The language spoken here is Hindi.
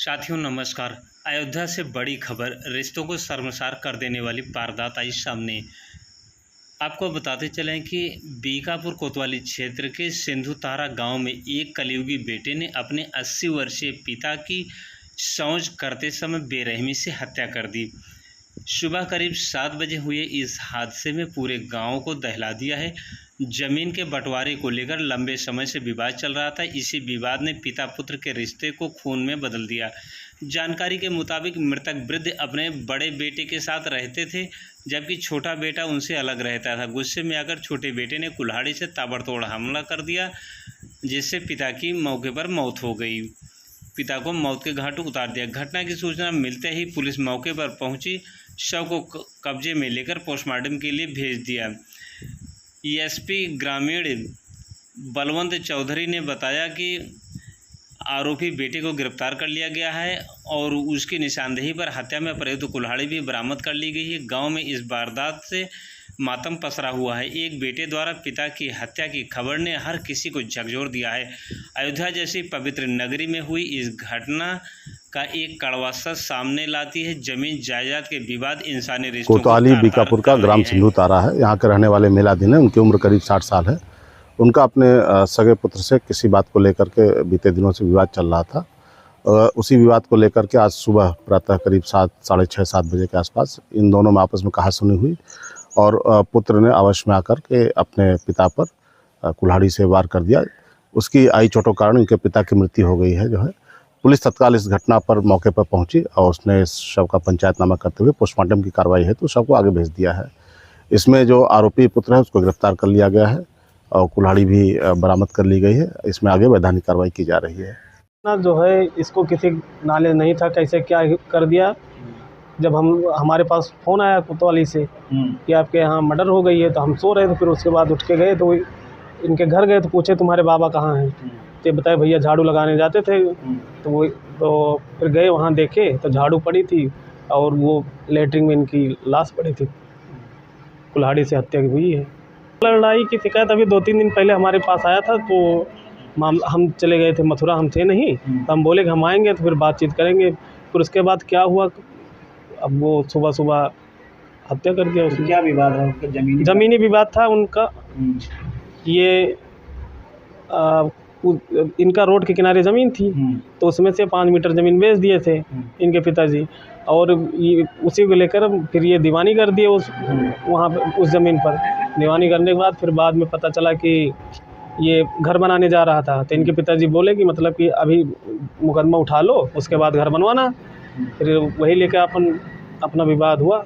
साथियों नमस्कार। अयोध्या से बड़ी खबर, रिश्तों को शर्मसार कर देने वाली वारदात आई सामने। आपको बताते चलें कि बीकापुर कोतवाली क्षेत्र के सिंधुतारा गांव में एक कलयुगी बेटे ने अपने 80 वर्षीय पिता की सौंज करते समय बेरहमी से हत्या कर दी। सुबह करीब 7 बजे हुए इस हादसे में पूरे गांव को दहला दिया है। जमीन के बंटवारे को लेकर लंबे समय से विवाद चल रहा था। इसी विवाद ने पिता पुत्र के रिश्ते को खून में बदल दिया। जानकारी के मुताबिक मृतक वृद्ध अपने बड़े बेटे के साथ रहते थे, जबकि छोटा बेटा उनसे अलग रहता था। गुस्से में आकर छोटे बेटे ने कुल्हाड़ी से ताबड़तोड़ हमला कर दिया, जिससे पिता की मौके पर मौत हो गई। पिता को मौत के घाट उतार दिया। घटना की सूचना मिलते ही पुलिस मौके पर पहुंची, शव को कब्जे में लेकर पोस्टमार्टम के लिए भेज दिया। एसपी ग्रामीण बलवंत चौधरी ने बताया कि आरोपी बेटे को गिरफ्तार कर लिया गया है और उसकी निशानदेही पर हत्या में प्रयुक्त कुल्हाड़ी भी बरामद कर ली गई है। गांव में इस वारदात से मातम पसरा हुआ है। एक बेटे द्वारा पिता की हत्या की खबर ने हर किसी को झकझोर दिया है। अयोध्या जैसी पवित्र नगरी में हुई इस घटना का एक कड़वा सच सामने लाती है। जमीन जायदाद के विवाद इंसानी रिश्तों कोतवाली बीकापुर का ग्राम सिंधुतारा है। यहाँ के रहने वाले मेलादीन है। उनकी उम्र करीब 60 साल है। उनका अपने सगे पुत्र से किसी बात को लेकर के बीते दिनों से विवाद चल रहा था। उसी विवाद को लेकर के आज सुबह प्रातः करीब 7, साढ़े 7 बजे के आसपास इन दोनों में आपस में कहासुनी हुई और पुत्र ने अवश्य में आकर के अपने पिता पर कुल्हाड़ी से वार कर दिया। उसकी आई चोटों के कारण उनके पिता की मृत्यु हो गई है। जो है पुलिस तत्काल इस घटना पर मौके पर पहुंची और उसने इस शव का पंचायतनामा करते हुए पोस्टमार्टम की कार्रवाई है तो शव को आगे भेज दिया है। इसमें जो आरोपी पुत्र है उसको गिरफ्तार कर लिया गया है और कुल्हाड़ी भी बरामद कर ली गई है। इसमें आगे वैधानिक कार्रवाई की जा रही है। ना जो है इसको किसी नॉलेज नहीं था, कैसे क्या कर दिया। जब हमारे पास फ़ोन आया कोतवाली से कि आपके यहाँ मर्डर हो गई है, तो हम सो रहे थे। फिर उसके बाद उठ के गए तो इनके घर गए तो पूछे तुम्हारे बाबा कहाँ हैं, तो बताए भैया झाड़ू लगाने जाते थे। तो फिर गए वहाँ देखे तो झाड़ू पड़ी थी और वो लेटरिन में इनकी लाश पड़ी थी। कुल्हाड़ी से हत्या हुई है। लड़ाई की शिकायत अभी 2-3 दिन पहले हमारे पास आया था, तो हम चले गए थे मथुरा, हम थे नहीं, तो हम बोले कि हम आएंगे तो फिर बातचीत करेंगे। फिर उसके बाद क्या हुआ, अब वो सुबह हत्या कर दिया उसने। क्या विवाद है उनका? ज़मीनी विवाद था उनका। ये इनका रोड के किनारे ज़मीन थी, तो उसमें से 5 मीटर ज़मीन बेच दिए थे इनके पिताजी, और ये उसी को लेकर फिर ये दीवानी कर दिए वहाँ पर उस ज़मीन पर। दीवानी करने के बाद फिर बाद में पता चला कि ये घर बनाने जा रहा था, तो इनके पिताजी बोले कि मतलब कि अभी मुकदमा उठा लो, उसके बाद घर बनवाना। फिर वही लेकर अपना विवाद हुआ।